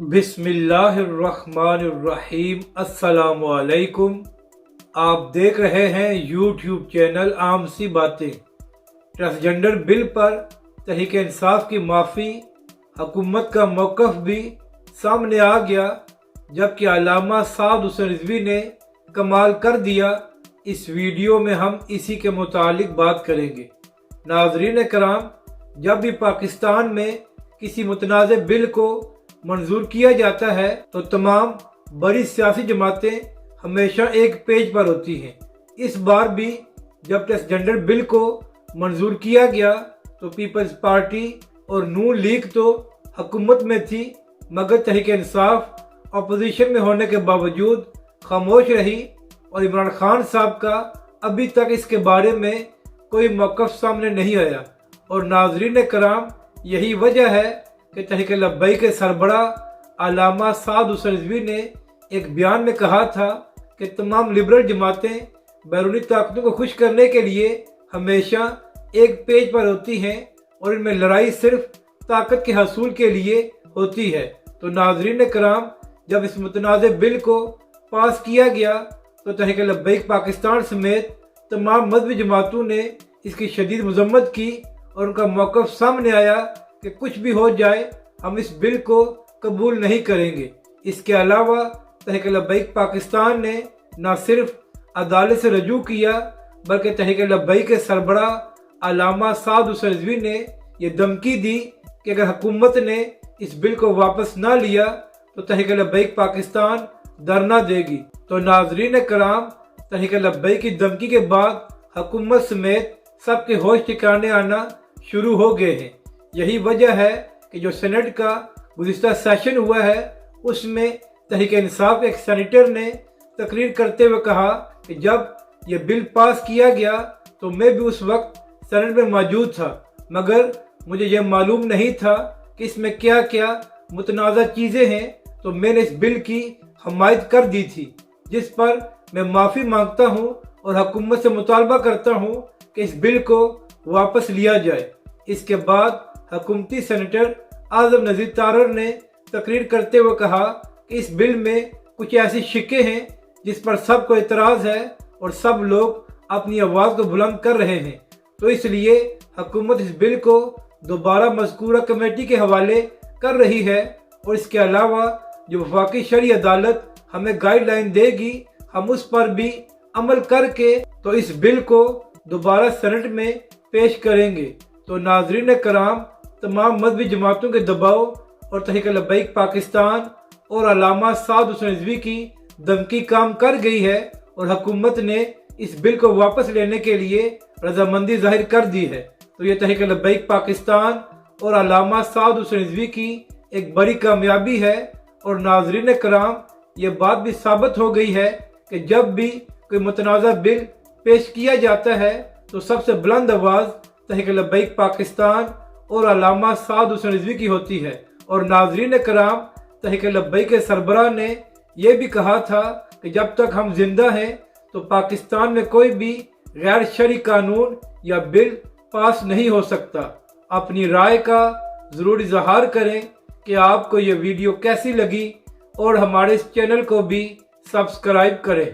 बिस्मिल्लाहिर्रहमानिर्रहीम। अस्सलाम वालेकुम। आप देख रहे हैं यूट्यूब चैनल आम सी बातें। ट्रांसजेंडर बिल पर तहरीक इंसाफ की माफ़ी, हुकूमत का मौक़िफ़ भी सामने आ गया, जबकि अल्लामा साद हुसैन रिज़वी ने कमाल कर दिया। इस वीडियो में हम इसी के मुतालिक बात करेंगे। नाज़रीन कराम, जब भी पाकिस्तान में किसी मुतनाज़ बिल को मंजूर किया जाता है तो तमाम बड़ी सियासी जमातें हमेशा एक पेज पर होती हैं। इस बार भी जब ट्रांसजेंडर बिल को मंजूर किया गया तो पीपल्स पार्टी और नून लीग तो हुकूमत में थी, मगर तहरीक इंसाफ अपोजिशन में होने के बावजूद खामोश रही और इमरान खान साहब का अभी तक इसके बारे में कोई मौक़िफ़ सामने नहीं आया। और नाज़रीन कराम, यही वजह है कि तहरीक लब्बैक के सरबराह अल्लामा साद हुसैन रिज़वी ने एक बयान में कहा था कि तमाम लिबरल जमातें बैरूनी ताकतों को खुश करने के लिए हमेशा एक पेज पर होती हैं और इनमें लड़ाई सिर्फ ताकत के हसूल के लिए होती है। तो नाज़रीन कराम, जब इस मुतनाज़ बिल को पास किया गया तो तहरीक लब्बैक पाकिस्तान समेत तमाम मज़हबी जमातों ने इसकी शदीद मज़म्मत की और उनका मौक़िफ़ सामने आया कि कुछ भी हो जाए हम इस बिल को कबूल नहीं करेंगे। इसके अलावा तहरीक लब्बैक पाकिस्तान ने न सिर्फ अदालत से रजू किया, बल्कि तहरीक लब्बैक के सरबराह अल्लामा साद हुसैन रिज़वी ने यह धमकी दी कि अगर हुकूमत ने इस बिल को वापस ना लिया तो तहरीक लब्बैक पाकिस्तान धरना देगी। तो नाज़रीन कराम, तहरीक लब्बैक की धमकी के बाद हुकूमत समेत सबके होश ठिकाने आना शुरू हो गए हैं। यही वजह है कि जो सेनेट का गुज़िश्ता सेशन हुआ है उसमें तहरीक इंसाफ के एक सेनेटर ने तकरीर करते हुए कहा कि जब यह बिल पास किया गया तो मैं भी उस वक्त सेनेट में मौजूद था, मगर मुझे यह मालूम नहीं था कि इसमें क्या क्या मुतनाज़ा चीज़ें हैं, तो मैंने इस बिल की हमायत कर दी थी, जिस पर मैं माफ़ी मांगता हूँ और हुकूमत से मुतालबा करता हूँ कि इस बिल को वापस लिया जाए। इसके बाद हुकूमती सेनेटर आज़म नज़ीर तारर ने तकरीर करते हुए कहा कि इस बिल में कुछ ऐसी शिक्के हैं जिस पर सबको एतराज़ है और सब लोग अपनी आवाज़ को बुलंद कर रहे हैं, तो इसलिए हुकूमत इस बिल को दोबारा मज़कूरा कमेटी के हवाले कर रही है। और इसके अलावा जो वफाकी शरई अदालत हमें गाइडलाइन देगी हम उस पर भी अमल करके तो इस बिल को दोबारा सेनेट में पेश करेंगे। तो नाज़रीन कराम, तमाम मज़हबी जमातों के दबाव और तहरीक लब्बैक पाकिस्तान और अल्लामा साद हुसैन रिज़वी की धमकी काम कर गई है और हुकूमत ने इस बिल को वापस लेने के लिए रजामंदी जाहिर कर दी है। तो ये तहरीक लब्बैक पाकिस्तान और अल्लामा साद हुसैन रिज़वी की एक बड़ी कामयाबी है। और नाज़रीन कराम, ये बात भी साबित हो गई है कि जब भी कोई मुतनाज़ा बिल पेश किया जाता है तो सबसे बुलंद आवाज़ तहरीक लब्बैक पाकिस्तान और अल्लामा साद हुसैन रिज़वी की होती है। और नाज़रीन कराम, तहरीक लब्बैक के सरबराह ने यह भी कहा था कि जब तक हम जिंदा हैं तो पाकिस्तान में कोई भी गैर शरई कानून या बिल पास नहीं हो सकता। अपनी राय का ज़रूर इज़हार करें कि आपको ये वीडियो कैसी लगी और हमारे इस चैनल को भी सब्सक्राइब करें।